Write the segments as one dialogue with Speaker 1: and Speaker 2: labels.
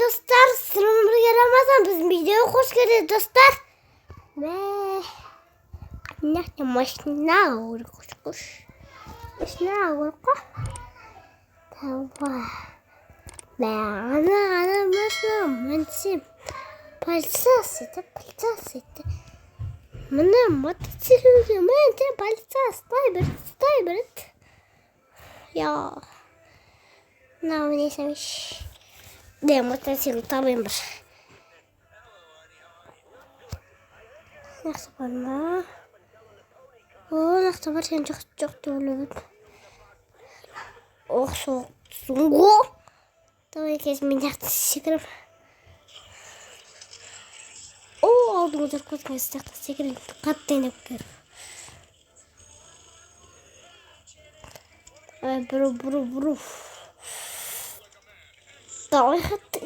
Speaker 1: достар, сырым бірге Рамазан, біздің видеоға қош келдіңіз достар. Конечно, машина қош. Машина қош. Давай. Ана машина мінсем. Полицейді. Міне мотоциклге мінсем, полиция стай береді. Я. Мынау не самиш. De мотоцикл табайын бір. Нақты бар ма? Нақты бар, сен жоқ деп ойлап. Соғыпсың ғой. Давай кезім мен нақты секіріп. Алдыңғы жарқотқа істіқті секіріп. Қатты еніп көр. Бұру. Давай қатты.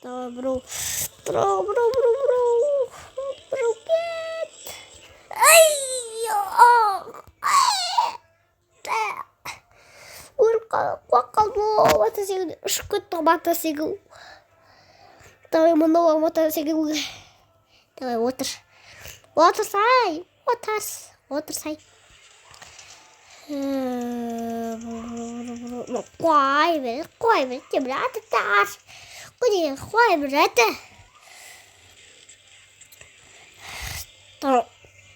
Speaker 1: Давай, бро. Бро, кет. Қалды мотоциклді. Ұшып кеттің мотоцикл. Давай, мұнова мотоциклге. Давай, отырсай. Қой бер, теміраты тар. Қой бер, әті.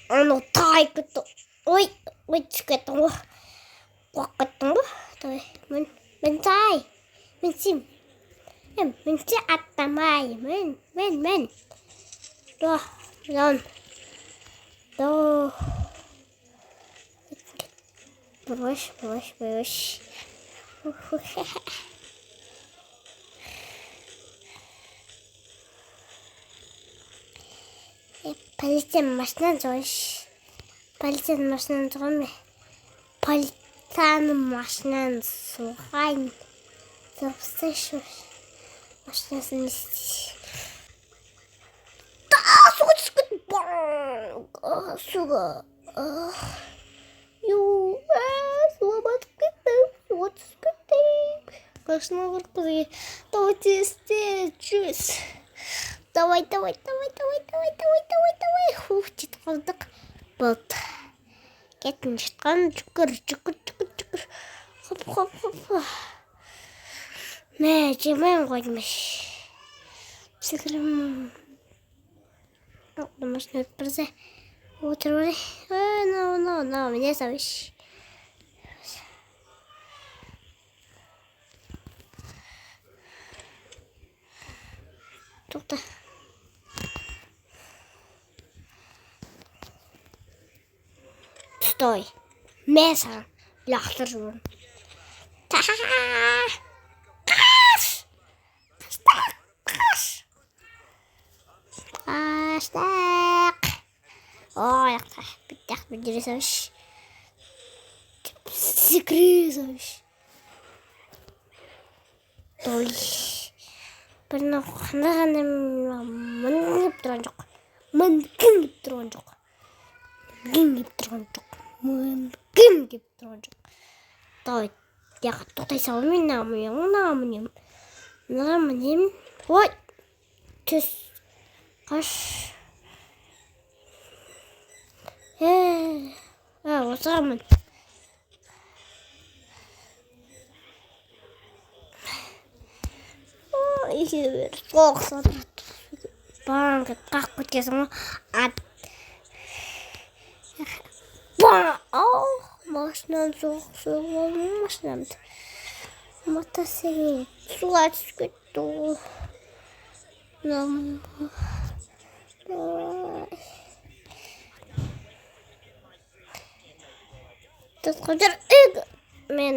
Speaker 1: Аны тай кетті. Ой, түскеттің ғой. Қоқеттің ғой. Мен тай. Мен сим. Мен се аттамай. Мен. Брось. Полицияның машинаны жоғын. Полицияның машинаны соғайын. Запустайшы машинасын істейші. Суға түскін. Суға. Суға батып кеттім. Қашына бір қызы. Давай тез. Давай. Хух, жетіп қалдық. Болды. Кеттің жетқан. Жүкір. Хоп. Мә, жемайын қойдымыш. Секірім. Машина өтпірзе. Отыр бәрі. No, мене сабыш. Тоқта. Стой. Мен саған лақтыр жүрмін. Қаштақ. Яқта. Бүттіре сабыш. Секіре сабыш. Той. Бірінің қандағанда мүнгіп тұрған жоқ. Мүнгіп тұрған жоқ. Давай, яға тоқтай салымен намынем. Ой, түс. Қаш. Осығамын. Соқ сатырат. Банға қақ көткесің ат. Машинаны соқ. Мотоцикл суға түсіп кетті. Тұтқыдыр үгі. Мен.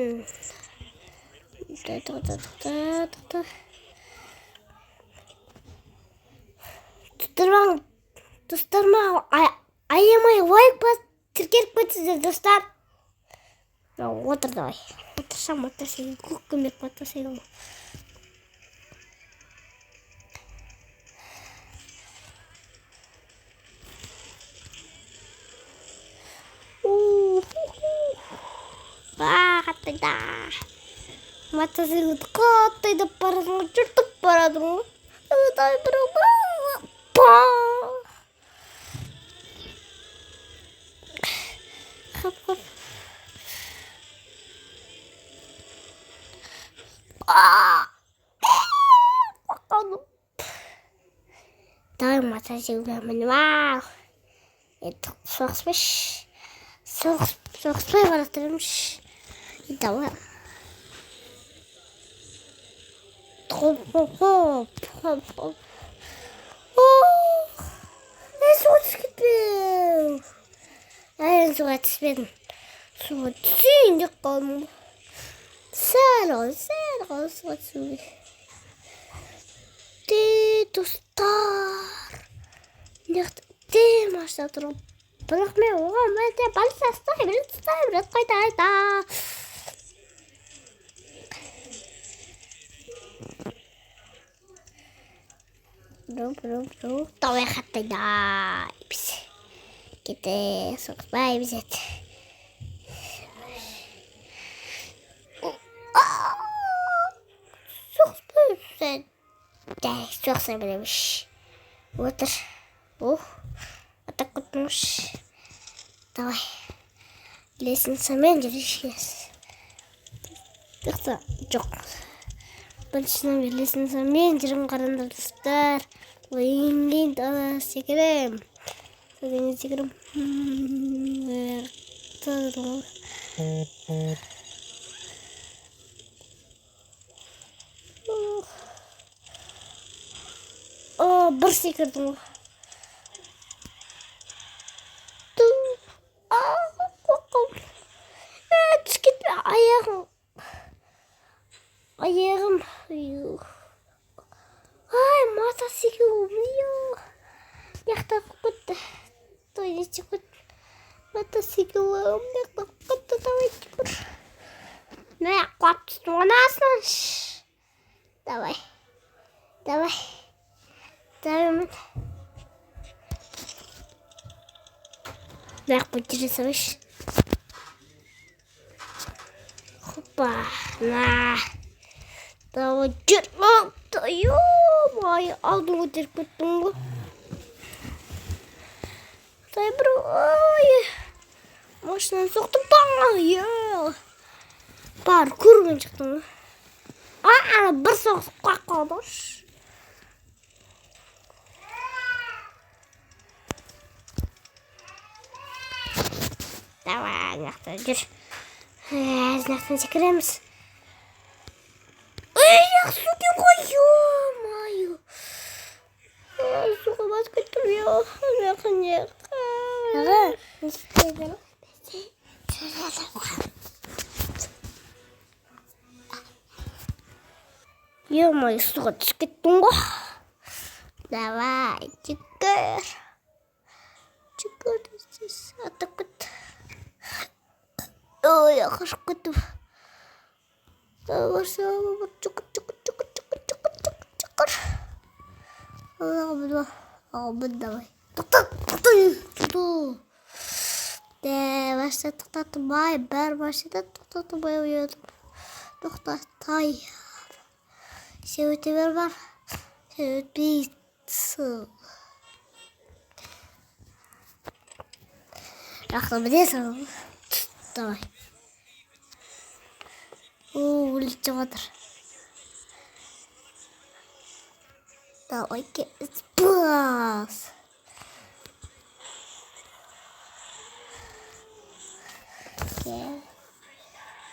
Speaker 1: Достарыма аямай лайк бас тіркеліп кетсіздер достар. Отыр давай. Отырсам мотоцикл. Көмек мотоцикл. Kattık da. Мотоциклді қатты айдап барадың, жұртып барадың. Тай бір Хап. Давай мотоциклге мініп ал. Соғыспай бараттырамыз. Давай. Хоп. Мен суға түсіп кетпедім. Мен суға түспедім. Суға түсейін деп қалдым. Сәл қал суға түсуге. Достар. Машина тұрып. Бірақ мен оған мәлде балса ұстай берет қайта. Давай қаттайда. Кете соқпай бізет. Соқса білеміш. Отыр. Атақ күтміш. Давай. Лесінсімен жүрешкес. Жоқ. Біріншінің бір лесінсімен жүрім қарандар достар. Ойын тала секірем. Содан секірем. Бір секірдім. Түс кетпе, аяғым. Ай, мотоцикл. Яқтап кетті. Тойнете кетті. Мотоциклым. Яқтап кетті. Давайте бір. Не, қуап түсті онасынан. Давай. Давай. Бірақ көтере салайыншы. Хоппа, на. Давай жүр. Ой, алдың көтеріп кеттің ғой. Тай бір, машинаны соқты баң. Бар, көрген шықтың ғой. Бір соғыс қуақ қалдыш. Давай, нақтан жүр. Нақтан секіреміз. Аяқ суге қойым. Суға бас көттім. Ё-моё, суға түсіп кеттің ғой. Давай, жүгір. Атып кет. Ой, қашып кеттім. Жүгір. Албын, давай. Тоқтат. Машина тоқтатымай, бәр машина тоқтатымай ойадым. Тоқтатай. Сен өте бер бар. Сен өтпейсің. Жақта білесің. Давай. Улетіп жатыр. Давай, бас.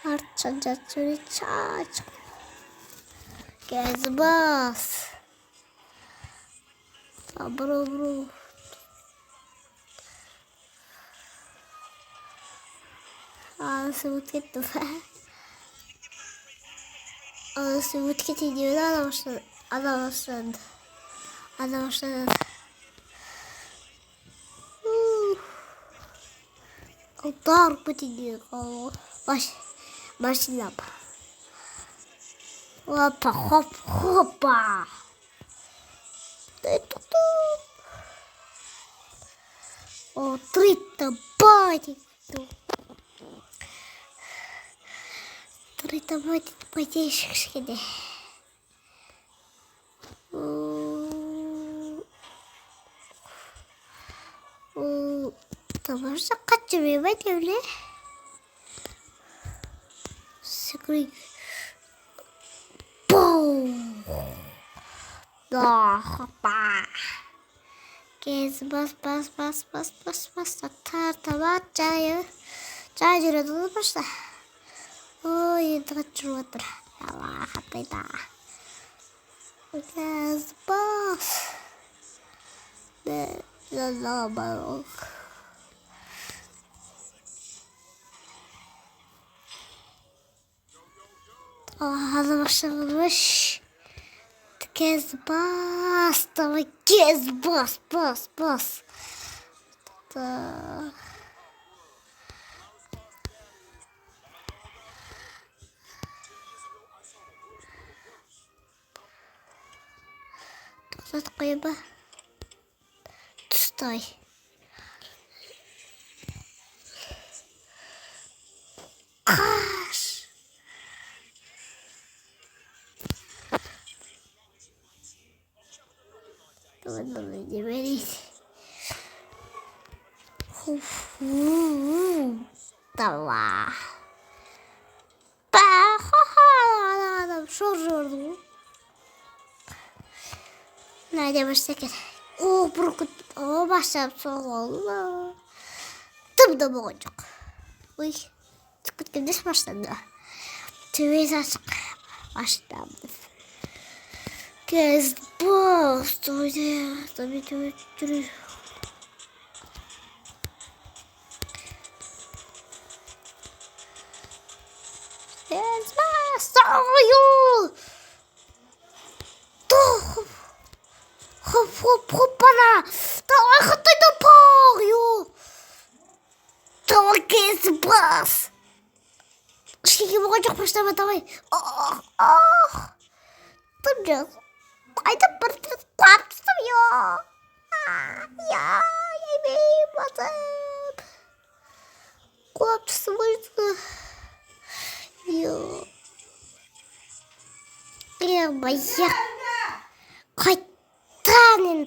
Speaker 1: Артша жатыр, чач. Кез бас. Абру. Анысы өткетті бә. Анысы өткетті деуді адам başladı. Dar putih başlayalım. Hoppa. O trita bate. Давайте пойдешь кішкене. Tamam, kaçırıyor ben öyle. Sıkıyım. Boom. Hoppa. Gez bas. Tamam çay yürüdü başla. Oy kaçırıyordur. Allah kapıyda. Gez bas. Ne zaman? Hadi başlamış. Gez bas. Tamam gez bas. Tuzat koyma. Tustay. Kaş. Tamam demeliyiz. Tamam. Adam soruyordu. Nerede başladık? Burkut. Başlayıp soğuk. Tıp olacak. Uy. Çıkıt gidiş başladı. Tüveyiz açık. Başladı. Gez bas. Tabii. Gez bas. Yol. Hop bana. Tamam katayda bağıyor. Tamam gez bas. Şimdi bakacak başlama tamam. Tamam. Kayda pırtı kaptım ya. Ya yemeğim basıp. Kaptım uydu. Yo. Ya bayak. Kaytanen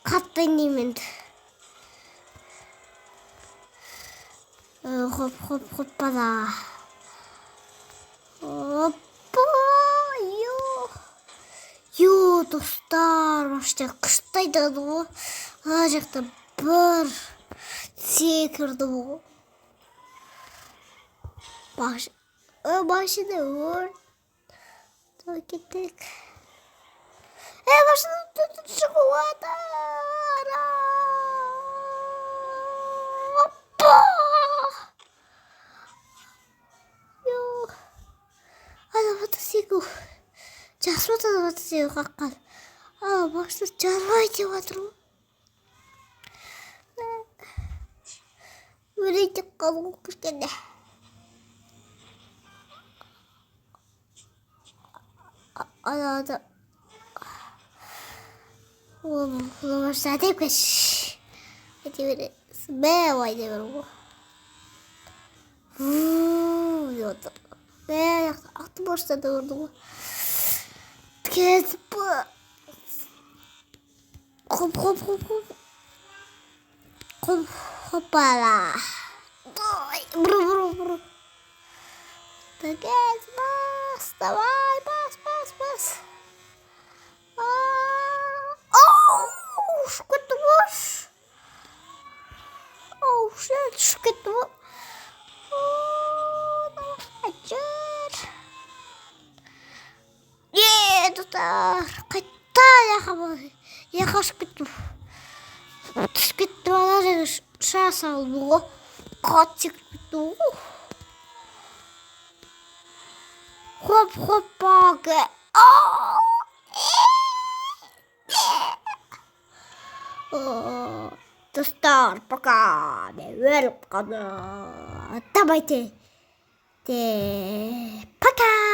Speaker 1: kaptanımın. Hop bana. Hoppa. Yo dostlar başta kıştaydı bu. Acıkta bir sekirdi bu. Başında vur. Sonra gittik. Başında tutun çikolata. Hoppa. Yo. Hadi motosikl. Jasmata da motosikl kakal. Başta jarvaydı vatru. Böyle çıkalım kışkede. Ada. Oğlum başladı kaç. Hadi böyle smell bu. Yoda. Ve attı başladı orada. Gez bu. Hoppala. Bro. Gez bas. Давай, bas. Şükür boş. Şükür boş. Açır. Dostlar. Kaçta yakaş gitti. Gitti bana şans aldı. Kaç gitti. Hop bak. Достар, пока. Верю, пока. Давайте. Пока.